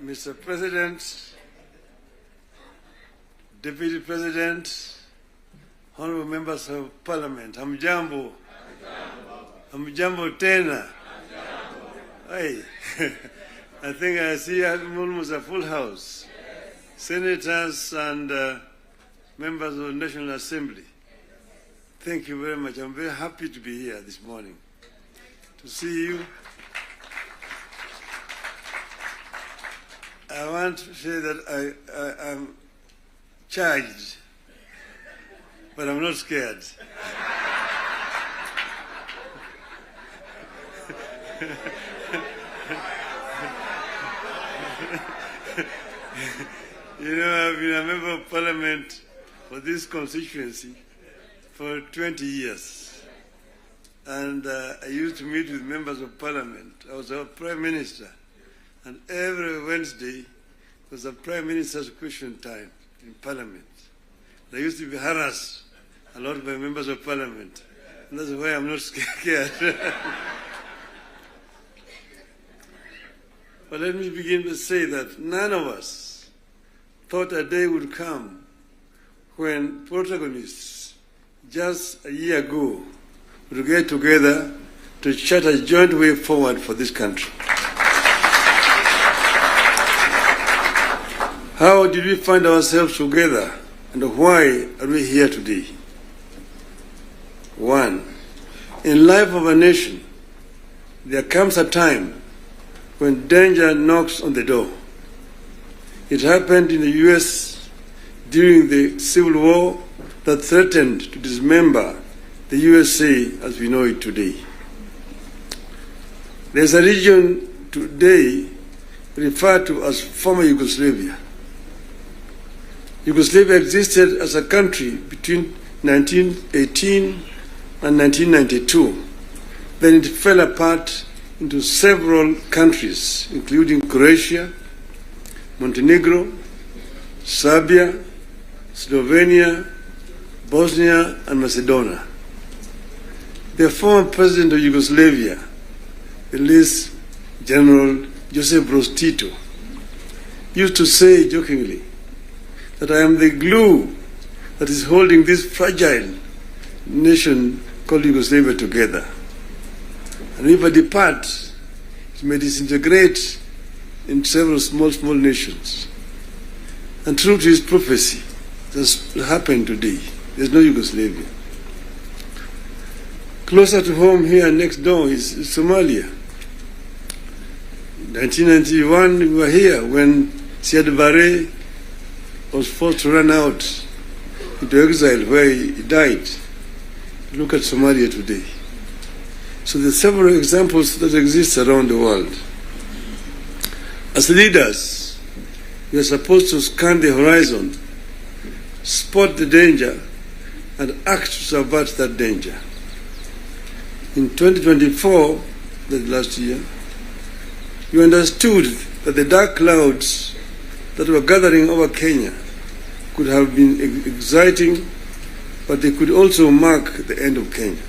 Mr. President, Deputy President, honorable members of Parliament, hamjambo. Hamjambo tena. Hey, I think I see almost a full house. Senators and members of the National Assembly. Thank you very much. I'm very happy to be here this morning to see you. I want to say that I'm charged, but I'm not scared. You know, I've been a member of Parliament for this constituency for 20 years. And I used to meet with members of Parliament. I was a Prime Minister. And every Wednesday was a Prime Minister's question time in Parliament. I used to be harassed a lot by members of Parliament. And that's why I'm not scared. But let me begin to say that none of us thought a day would come when protagonists just a year ago would get together to chart a joint way forward for this country. How did we find ourselves together, and why are we here today? One, in life of a nation, there comes a time when danger knocks on the door. It happened in the US during the Civil War that threatened to dismember the USA as we know it today. There's a region today referred to as former Yugoslavia. Yugoslavia existed as a country between 1918 and 1992. Then it fell apart into several countries, including Croatia, Montenegro, Serbia, Slovenia, Bosnia, and Macedonia. The former president of Yugoslavia, the late General Josip Broz Tito, used to say jokingly that I am the glue that is holding this fragile nation called Yugoslavia together. And if I depart, it may disintegrate in several small nations. And true to his prophecy, that's happened today. There's no Yugoslavia. Closer to home here next door is Somalia. In 1991, we were here when Siad Barre was forced to run out into exile where he died. Look at Somalia today. So there are several examples that exist around the world. As leaders, we are supposed to scan the horizon, spot the danger, and act to subvert that danger. In 2024, the last year, we understood that the dark clouds that were gathering over Kenya could have been exciting, but they could also mark the end of Kenya.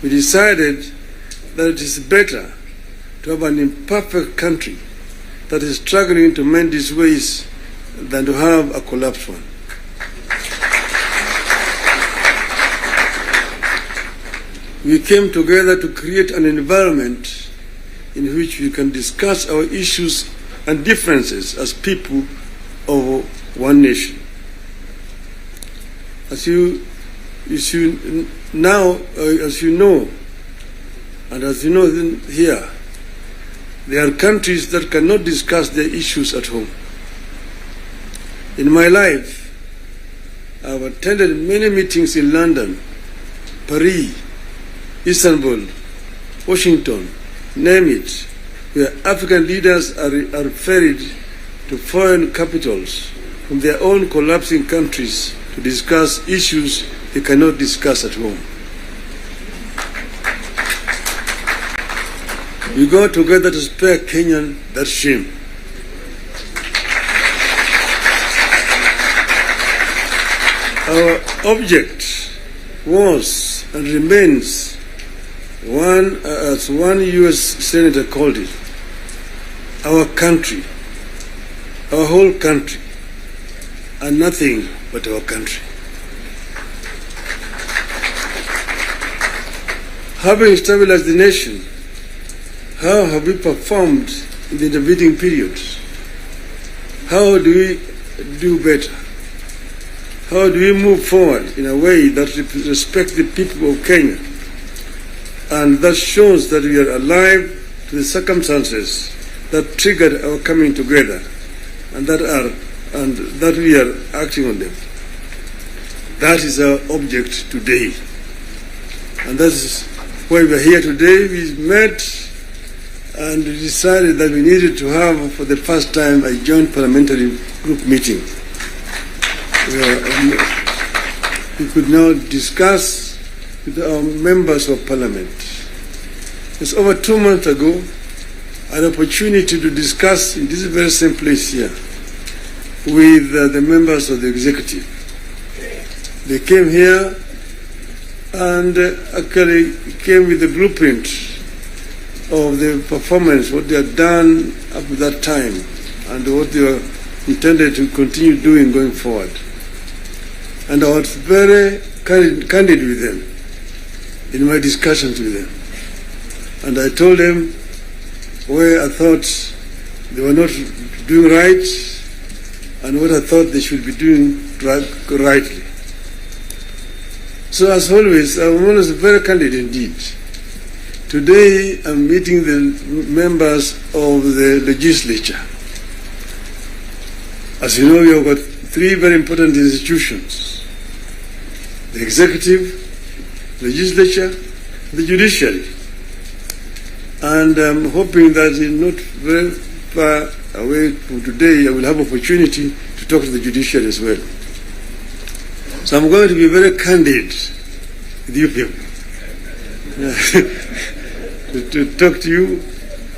We decided that it is better to have an imperfect country that is struggling to mend its ways than to have a collapsed one. We came together to create an environment in which we can discuss our issues and differences as people of one nation. As you know, and as you know here, there are countries that cannot discuss their issues at home. In my life, I've attended many meetings in London, Paris, Istanbul, Washington, name it, where African leaders are ferried to foreign capitals from their own collapsing countries to discuss issues they cannot discuss at home. We go together to spare Kenyan that shame. Our object was and remains one, as one US senator called it, our country, our whole country, and nothing but our country. Having stabilized the nation, how have we performed in the intervening periods? How do we do better? How do we move forward in a way that respects the people of Kenya and that shows that we are alive to the circumstances that triggered our coming together and that we are acting on them? That is our object today. And that is why we are here today. We met and decided that we needed to have, for the first time, a joint parliamentary group meeting, where we could now discuss with our members of parliament. It's over 2 months ago, an opportunity to discuss in this very same place here with the members of the executive. They came here and actually came with the blueprint of the performance, what they had done up to that time, and what they were intended to continue doing going forward. And I was very candid with them in my discussions with them. And I told them where I thought they were not doing right and what I thought they should be doing rightly. So as always, I'm always very candid indeed. Today I'm meeting the members of the legislature. As you know, we have got 3 very important institutions: the executive, legislature, the judiciary. And I'm hoping that in not very far away from today, I will have opportunity to talk to the judiciary as well. So I'm going to be very candid with you people. to talk to you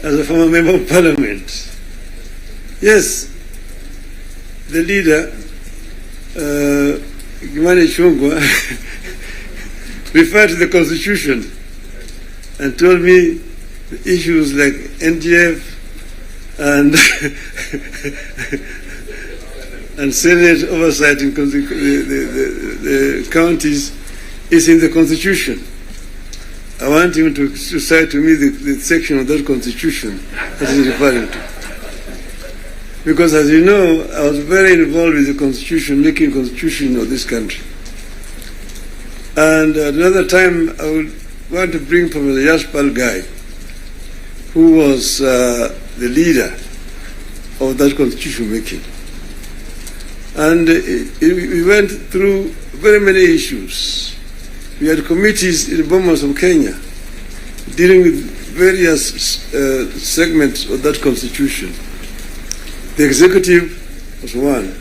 as a former member of parliament. Yes, the leader, Kimani Ichung'wah, referred to the constitution and told me the issues like NGF and and Senate oversight in the counties is in the constitution. I want him to cite to me the section of that constitution that he's referring to. Because as you know, I was very involved with the constitution, making constitution of this country. And at another time, I would want to bring Professor Yashpal Gai, who was the leader of that constitution making. And we went through very many issues. We had committees in the bombers of Kenya dealing with various segments of that constitution. The executive was one.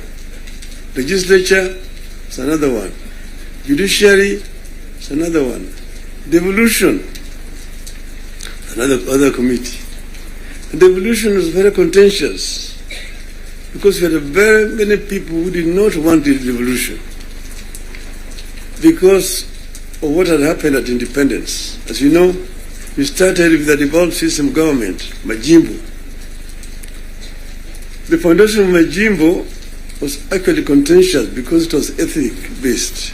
Legislature is another one. Judiciary is another one. Devolution, another committee. And devolution was very contentious because we had very many people who did not want the devolution because of what had happened at independence. As you know, we started with the devolved system government, Majimbo. The foundation of Majimbo was actually contentious because it was ethnic-based.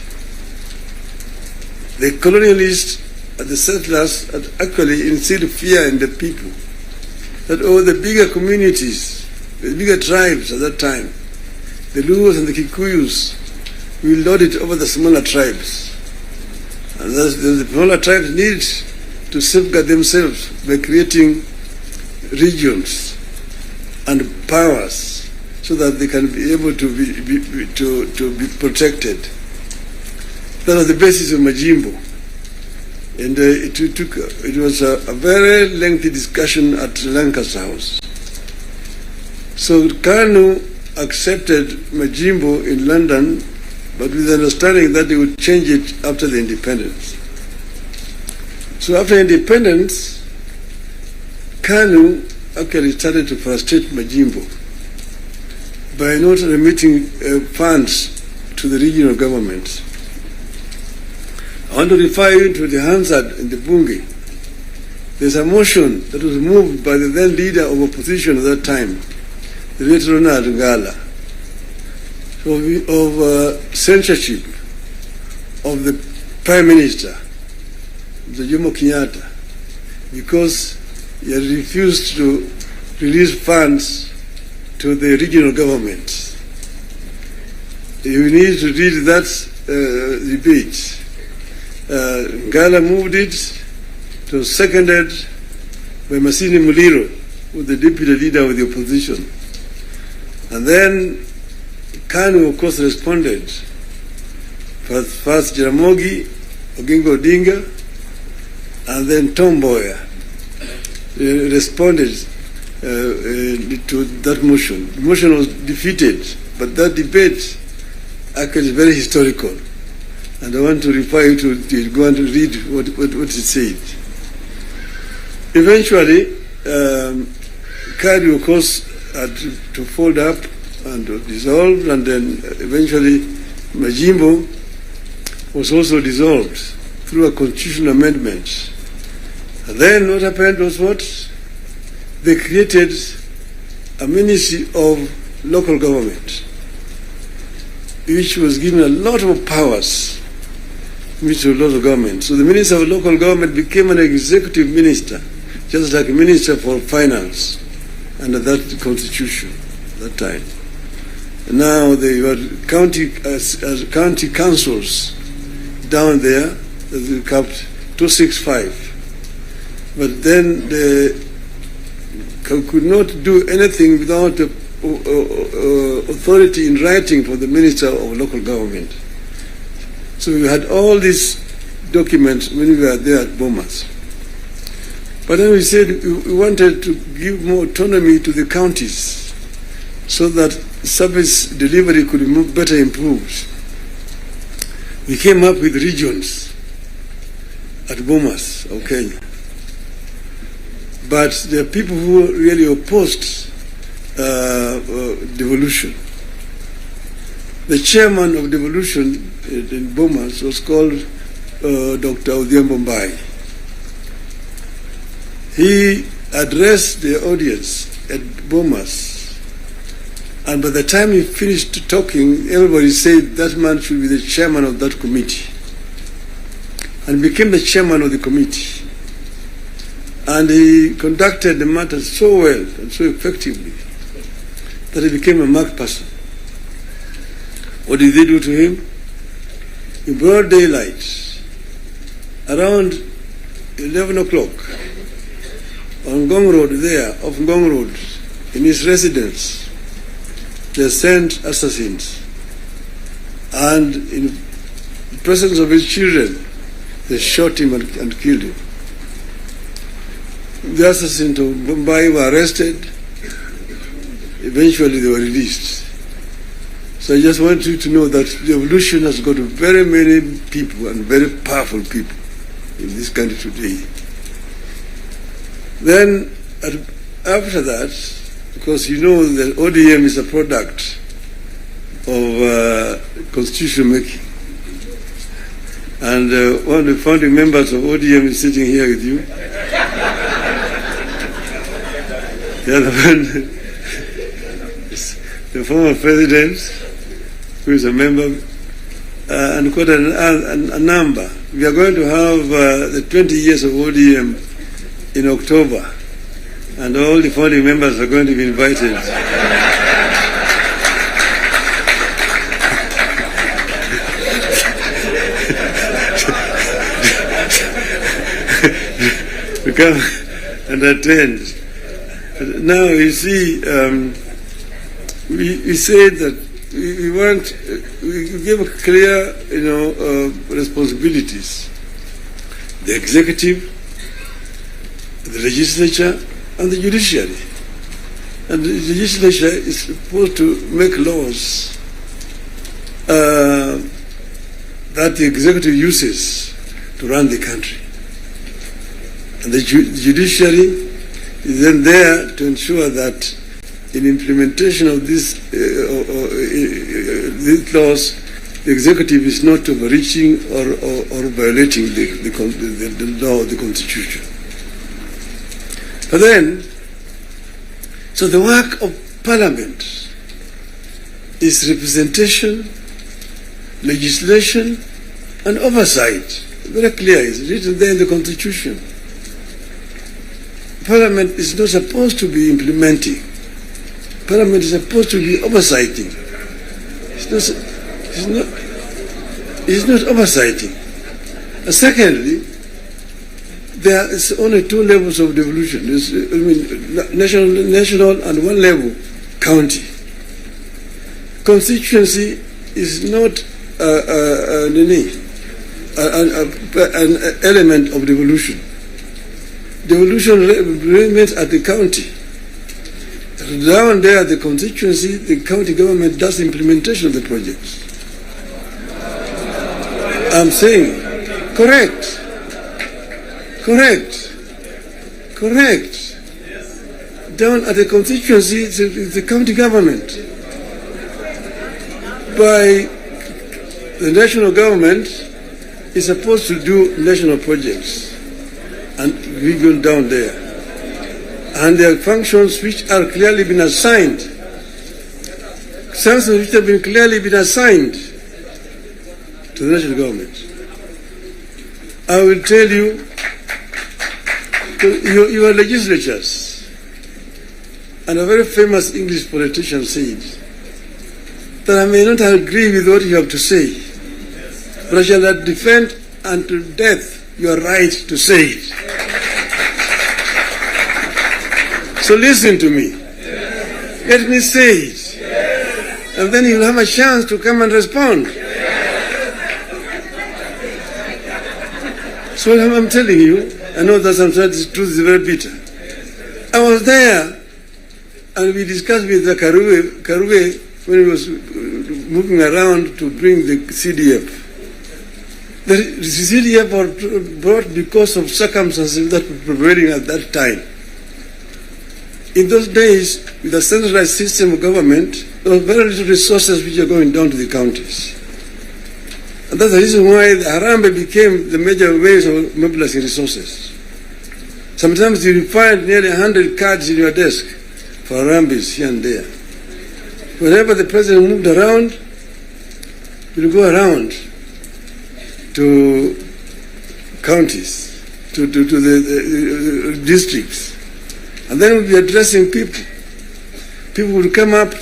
The colonialists and the settlers had actually instilled fear in the people that the bigger communities, the bigger tribes at that time, the Luos and the Kikuyus, will lord it over the smaller tribes. And the smaller tribes need to safeguard themselves by creating regions and powers so that they can be able to be protected. That was the basis of Majimbo. And it was a very lengthy discussion at Lancaster House. So KANU accepted Majimbo in London, but with the understanding that they would change it after the independence. So after independence, KANU actually started to frustrate Majimbo by not remitting funds to the regional government. I want to refer you to the Hansard in the Bunge. There's a motion that was moved by the then leader of opposition at that time, the late Ronald Ngala, of censorship of the Prime Minister, the Jomo Kenyatta, because he had refused to release funds to the regional governments. You need to read that debate. Ngala moved it. It was seconded by Masini Muliro, who was the deputy leader of the opposition. And then Kanu, of course, responded. First Jaramogi, Oginga Odinga, and then Tom Mboya responded to that motion. The motion was defeated, but that debate actually is very historical. And I want to refer you to it. Go and read what it said. Eventually, Kadu, of course, had to fold up and dissolve, and then eventually Majimbo was also dissolved through a constitutional amendment. And then what happened was what? They created a Ministry of Local Government, which was given a lot of powers, Ministry of Local Government. So the Minister of Local Government became an executive minister, just like a Minister for Finance under that constitution at that time. And now they were county councils down there, they capped 265. But then they could not do anything without authority in writing from the Minister of Local Government. So we had all these documents when we were there at Bomas. But then we said we wanted to give more autonomy to the counties so that service delivery could be better improved. We came up with regions at Bomas of Kenya. But there are people who really opposed devolution. The chairman of devolution in Bomas was called Dr. ODM. He addressed the audience at Bomas, and by the time he finished talking, everybody said that man should be the chairman of that committee, and became the chairman of the committee. And he conducted the matter so well and so effectively that he became a marked person. What did they do to him? In broad daylight, around 11 o'clock, on Ngong Road there, off Ngong Road, in his residence, they sent assassins. And in the presence of his children, they shot him and killed him. The assassins of Mumbai were arrested. Eventually they were released. So I just want you to know that devolution has got very many people and very powerful people in this country today. Then after that, because you know that ODM is a product of constitution making. And one of the founding members of ODM is sitting here with you. The other one is the former president, who is a member, and quite a number. We are going to have the 20 years of ODM in October, and all the founding members are going to be invited. To come and attend. Now you see, we said that we give clear, responsibilities. The executive, the legislature, and the judiciary. And the legislature is supposed to make laws that the executive uses to run the country. And the judiciary is then there to ensure that in implementation of these laws, the executive is not overreaching or violating the law of the Constitution. But then, so the work of Parliament is representation, legislation, and oversight. Very clear, it's written there in the Constitution. Parliament is not supposed to be implementing. Parliament is supposed to be oversighting. It's not oversighting. And secondly, there is only two levels of devolution. There's, national and one level, county. Constituency is not an element of devolution. Devolution remains at the county. Down there at the constituency, the county government does the implementation of the projects. I'm saying, correct. Down at the constituency, it's the county government. By the national government is supposed to do national projects, and we go down there. And there are functions which are clearly been assigned. Functions which have been clearly been assigned to the national government. I will tell you, your legislatures, and a very famous English politician said that I may not agree with what you have to say, but I shall defend unto death your right to say it. So listen to me. Let me say it. And then you'll have a chance to come and respond. So I'm telling you, I know that sometimes the truth is very bitter. I was there, and we discussed with the Karue when he was moving around to bring the CDF. The CDF was brought because of circumstances that were prevailing at that time. In those days, with a centralized system of government, there were very little resources which are going down to the counties. And that's the reason why the Harambee became the major ways of mobilizing resources. Sometimes you find nearly 100 cards in your desk for Harambees here and there. Whenever the president moved around, we'll go around to counties, to the districts. And then we'll be addressing people. People will come up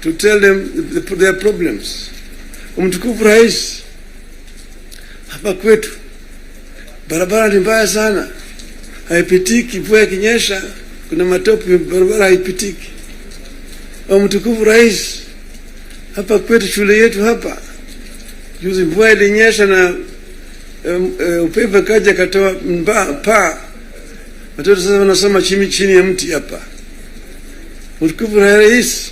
to tell them their problems. Mtukufu Rais, hapa kwetu barabara ni mbaya sana, haipitiki. Mvua ikinyesha kuna matope, barabara haipitiki. Mtukufu Rais, hapa kwetu shule yetu hapa, juzi mvua ilinyesha na upepo kaja katoa paa, watoto sasa wanasoma chini ya mti hapa. Mtukufu Rais,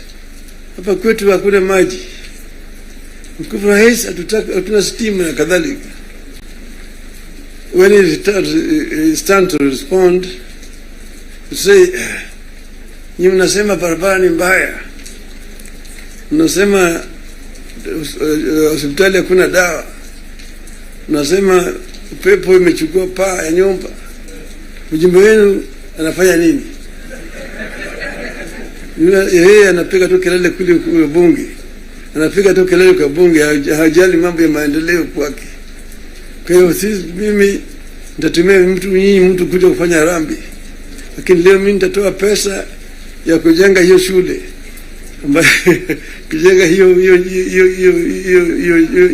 hapa kwetu hakuna maji. Mtukufu Rais, hatuna stima na kadhalika. When he stand to respond, say, nyinyi mnasema barabara ni mbaya, mnasema hospitali hakuna dawa, mnasema upepo imechukua paa ya nyumba. Mjumbe wenu anafanya nini? Yeye anapiga tu kelele kule bunge, anapiga tu kelele kwa bunge, hajali mambo ya maendeleo kwake. Kwa hiyo mimi nitatumia mtu kuja kufanya harambee, lakini leo mimi nitatoa pesa ya kujenga hiyo shule, kujenga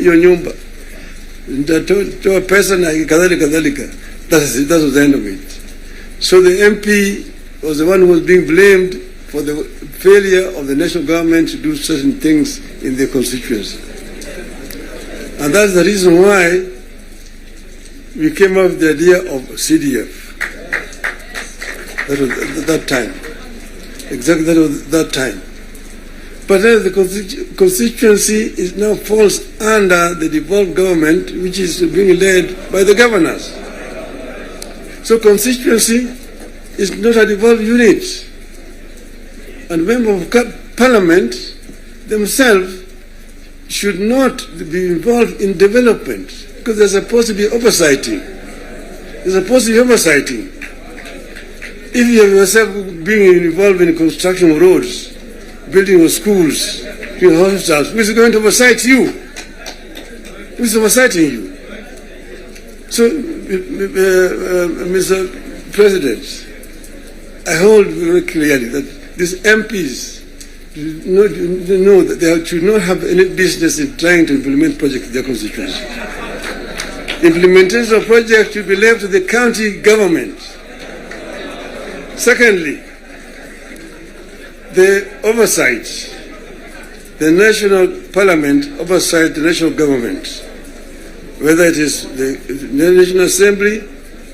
hiyo nyumba, nitatoa pesa na kadhalika. That was the end of it. So the MP was the one who was being blamed for the failure of the national government to do certain things in their constituency. And that's the reason why we came up with the idea of CDF. That was at that time. Exactly that time. But then the constituency is now falls under the devolved government, which is being led by the governors. So constituency is not a devolved unit. And members of parliament themselves should not be involved in development because there's supposed to be oversighting. There's supposed to be oversighting. If you have yourself being involved in construction of roads, building of schools, building hospitals, who is going to oversight you? Who is oversighting you? So, Mr. President, I hold very clearly that these MPs know that they should not have any business in trying to implement projects in their constituency. Implementation of projects should be left to the county government. Secondly, the oversight, the national parliament oversight the national government, whether it is the National Assembly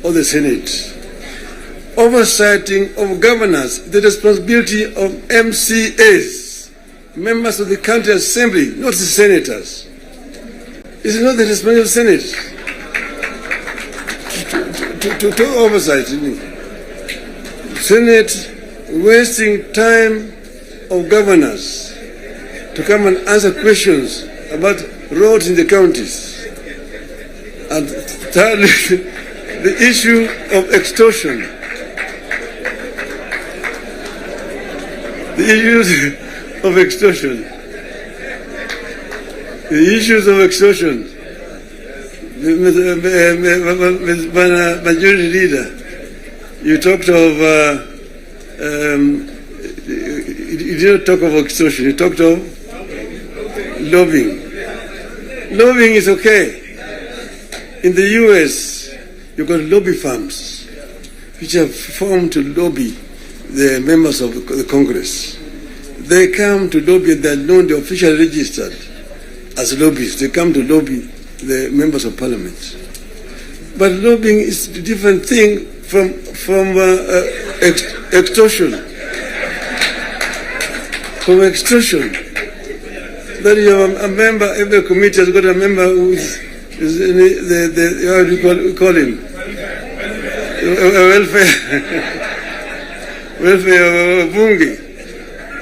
or the Senate. Oversighting of governors, the responsibility of MCAs, members of the county assembly, not the senators. It's not the responsibility of the Senate to oversight. Senate wasting time of governors to come and answer questions about roads in the counties. And thirdly, the issue of extortion. The issues of extortion. The issues of extortion. Majority Leader, you talked of, you didn't talk of extortion, you talked of lobbying. Lobbying is okay. In the US, you've got lobby firms which have formed to lobby the members of the Congress. They come to lobby, they're known, they're officially registered as lobbyists. They come to lobby the members of parliament. But lobbying is a different thing from extortion. From extortion. That you have a member, every committee has got a member who is how do you call him? Welfare Bungi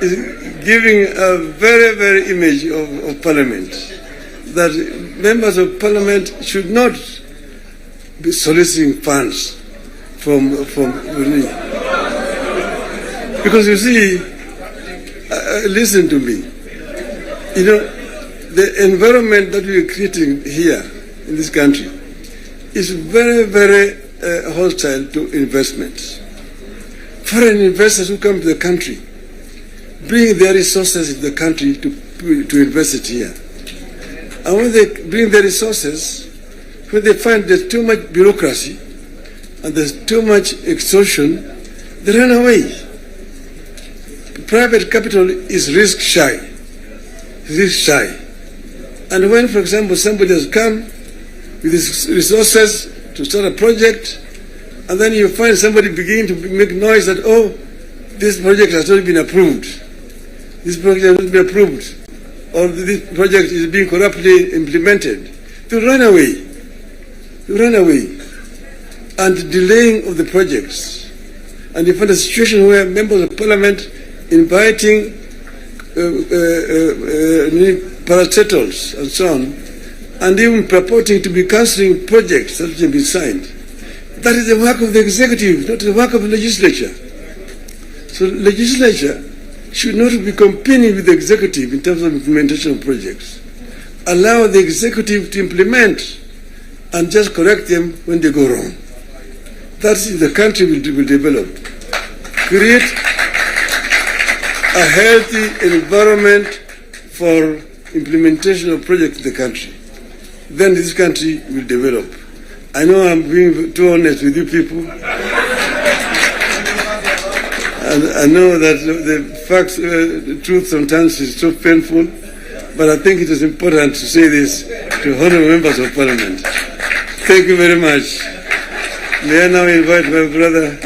is giving a very, very image of parliament, that members of parliament should not be soliciting funds from because you see, listen to me, you know, the environment that we are creating here in this country is very, very hostile to investments. Foreign investors who come to the country bring their resources in the country to invest it here. And when they bring their resources, when they find there's too much bureaucracy and there's too much extortion, they run away. Private capital is risk shy. And when, for example, somebody has come with his resources to start a project, and then you find somebody beginning to make noise that, oh, this project has not been approved. This project has not been approved. Or this project is being corruptly implemented. You run away. And delaying of the projects. And you find a situation where members of parliament inviting parastatals and so on, and even purporting to be cancelling projects that have been signed. That is the work of the executive, not the work of the legislature. So legislature should not be competing with the executive in terms of implementation of projects. Allow the executive to implement and just correct them when they go wrong. That's the country will develop. Create a healthy environment for implementation of projects in the country. Then this country will develop. I know I'm being too honest with you people. And I know that the facts, the truth sometimes is so painful, but I think it is important to say this to honorable members of parliament. Thank you very much. May I now invite my brother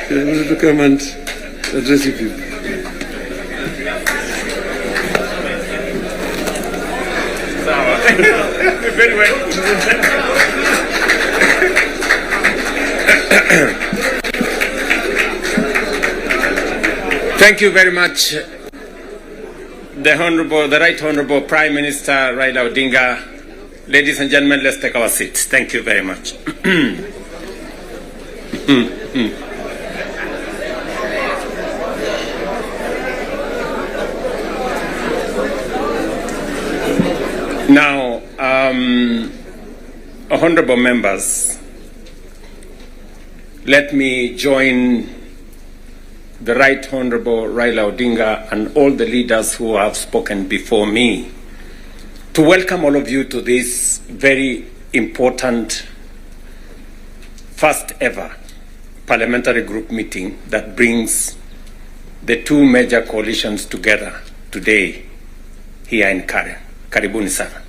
to come and address you people. Very well. Thank you very much, the Right Honorable Prime Minister Raila Odinga. Ladies and gentlemen, let's take our seats. Thank you very much. Now, honorable members, let me join the Right Honorable Raila Odinga and all the leaders who have spoken before me to welcome all of you to this very important first ever parliamentary group meeting that brings the two major coalitions together today here in Karen. Karibuni sana.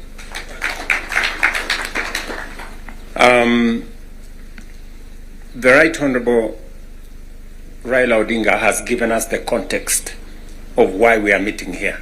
The Right Honorable Raila Odinga has given us the context of why we are meeting here.